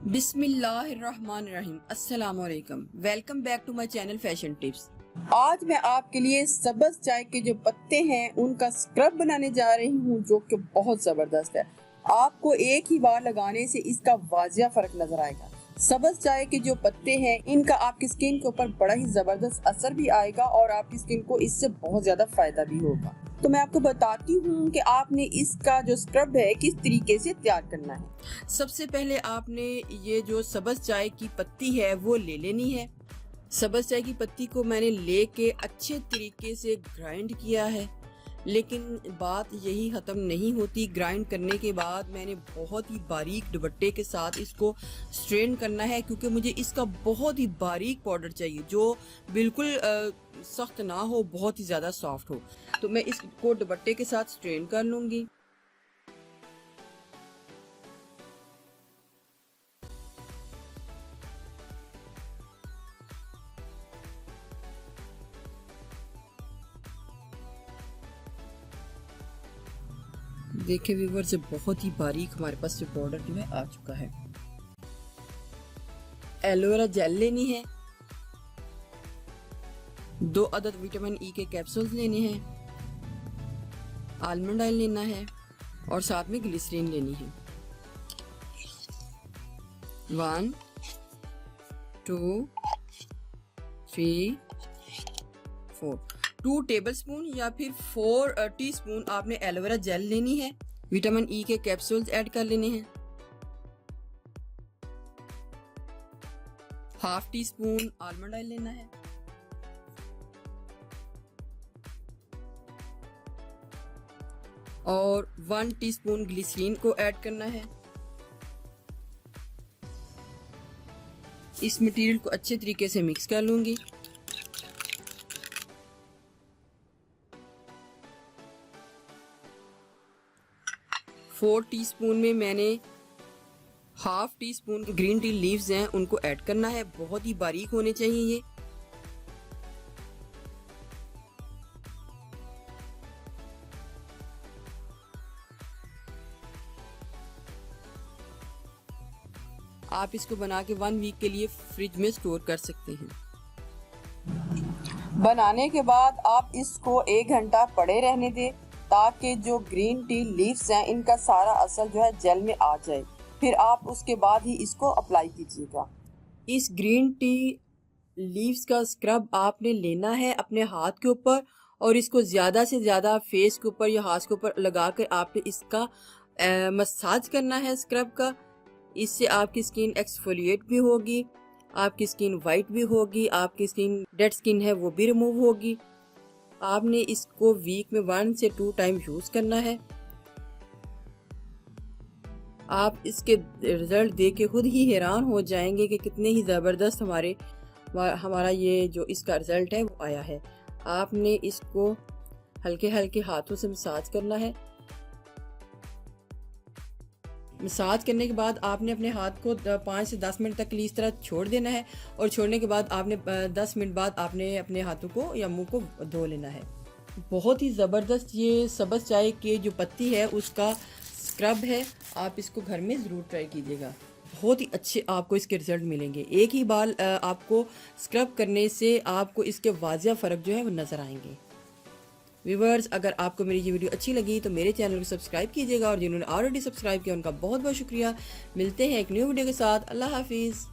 बिस्मिल्लाहिर्रहमानिर्रहीम। अस्सलाम वालेकुम। Welcome back to my channel fashion tips. आज मैं आपके लिए सब्ज चाय के जो पत्ते हैं उनका स्क्रब बनाने जा रही हूँ जो कि बहुत ज़बरदस्त है। आपको एक ही बार लगाने से इसका वाजिया फ़र्क नज़र आएगा। सब्ज चाय के जो पत्ते हैं इनका आपकी स्किन के ऊपर बड़ा ही ज़बरदस्त असर भी आएगा और आपकी स्किन को इससे बहुत ज़्यादा फ़ायदा भी होगा। तो मैं आपको बताती हूँ कि आपने इसका जो स्क्रब है किस तरीके से तैयार करना है। सबसे पहले आपने ये जो सब्ज़ चाय की पत्ती है वो ले लेनी है। सब्ज़ चाय की पत्ती को मैंने लेके अच्छे तरीके से ग्राइंड किया है, लेकिन बात यही ख़त्म नहीं होती। ग्राइंड करने के बाद मैंने बहुत ही बारीक दुपट्टे के साथ इसको स्ट्रेन करना है, क्योंकि मुझे इसका बहुत ही बारीक पाउडर चाहिए जो बिल्कुल सख्त ना हो, बहुत ही ज़्यादा सॉफ्ट हो। तो मैं इसको दुपट्टे के साथ स्ट्रेन कर लूँगी। देखिए व्यूअर, से बहुत ही बारीक हमारे पास जो पाउडर जो है आ चुका है। एलोवेरा जेल लेनी है, 2 अदद विटामिन ई के कैप्सूल्स लेने हैं, आलमंड ऑयल लेना है और साथ में ग्लिसरीन लेनी है। 1 2 3 4 2 टेबलस्पून या फिर 4 टीस्पून आपने एलोवेरा जेल लेनी है। विटामिन ई के कैप्सूल्स ऐड कर लेने हैं। Half tea spoon almond oil लेना है। और 1 टीस्पून ग्लिसरीन को ऐड करना है। इस मटेरियल को अच्छे तरीके से मिक्स कर लूंगी। फोर टीस्पून में मैंने half tea spoon green tea leaves हैं उनको ऐड करना है। बहुत ही बारीक होने चाहिए ये। आप इसको बना के 1 वीक के लिए फ्रिज में स्टोर कर सकते हैं। बनाने के बाद आप इसको 1 घंटा पड़े रहने दें ताकि जो ग्रीन टी लीव्स हैं इनका सारा असर जो है जेल में आ जाए। फिर आप उसके बाद ही इसको अप्लाई कीजिएगा। इस ग्रीन टी लीव्स का स्क्रब आपने लेना है अपने हाथ के ऊपर और इसको ज़्यादा से ज़्यादा फेस के ऊपर या हाथ के ऊपर लगा कर आपने इसका मसाज करना है स्क्रब का। इससे आपकी स्किन एक्सफोलिएट भी होगी, आपकी स्किन वाइट भी होगी, आपकी स्किन डेड स्किन है वो भी रिमूव होगी। आपने इसको वीक में 1 से 2 टाइम यूज़ करना है। आप इसके रिज़ल्ट देख के खुद ही हैरान हो जाएंगे कि कितने ही ज़बरदस्त हमारा ये जो इसका रिज़ल्ट है वो आया है। आपने इसको हल्के हल्के हाथों से मसाज करना है। मसाज करने के बाद आपने अपने हाथ को 5 से 10 मिनट तक के लिए इस तरह छोड़ देना है और छोड़ने के बाद आपने 10 मिनट बाद आपने अपने हाथों को या मुंह को धो लेना है। बहुत ही ज़बरदस्त ये सब्ज़ चाय की जो पत्ती है उसका स्क्रब है। आप इसको घर में ज़रूर ट्राई कीजिएगा। बहुत ही अच्छे आपको इसके रिज़ल्ट मिलेंगे। एक ही बार आपको स्क्रब करने से आपको इसके वाजिया फ़र्क जो है वो नज़र आएंगे। व्यूअर्स, अगर आपको मेरी ये वीडियो अच्छी लगी तो मेरे चैनल को सब्सक्राइब कीजिएगा और जिन्होंने ऑलरेडी सब्सक्राइब किया उनका बहुत बहुत शुक्रिया। मिलते हैं एक न्यू वीडियो के साथ। अल्लाह हाफिज़।